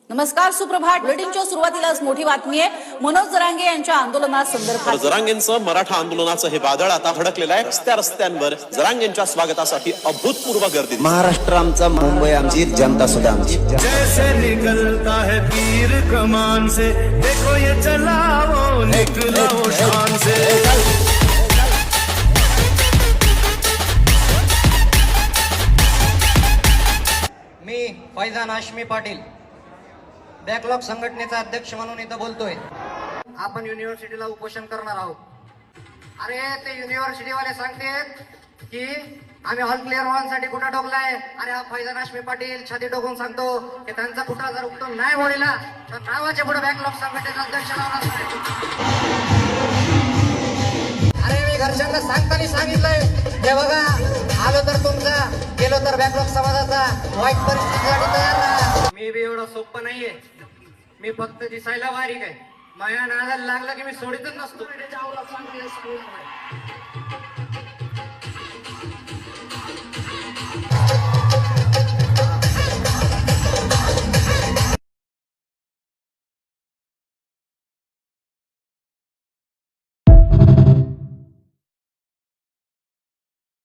नमस्कार, सुप्रभात. बुलेटिनच्या सुरुवातीलाच मोठी बातमी आहे. मनोज जरांगे यांच्या आंदोलनासंदर्भात. जरांगेंचं मराठा आंदोलनाचं हे वादळ आता भडकलेलं आहे. रस्त्यांवर जरांगेंच्या स्वागतासाठी अभूतपूर्व गर्दी. महाराष्ट्र आमचा, मुंबई आमची, जनता सुद्धा आमची. जैसे निकलता है तीर कमान से, देखो ये चला वो निकला वो शान से. मी फैजान हाशमी पाटील बॅकलॉग संघटनेचा अध्यक्ष म्हणून इथं बोलतोय. आपण युनिव्हर्सिटीला उपोषण करणार आहोत. अरे ते युनिव्हर्सिटीवाले सांगतेत की आम्ही हॉल क्लिअर व्हायसाठी कुठं टोकलाय. अरे हा फैजान हाशमी पाटील छाती टोकून सांगतो की त्यांचा कुठं जर उत्तम नाही बोलला तर नावाच्या पुढे बॅकलॉग संघटनेचा अध्यक्ष लावणार नाही. अरे मी घरच्यांना सांगताना सांगितलंय हे बघा, आलो तर तुमचा, गेलो तर बॅकलॉग समाजाचा, वाईट परिस्थितीसाठी तयार राहा. मी बी एवढं सोपं नाहीये. मी फक्त दिसायला बारीक आहे. माझ्या नादाला लागलं की मी सोडीतच नसतो.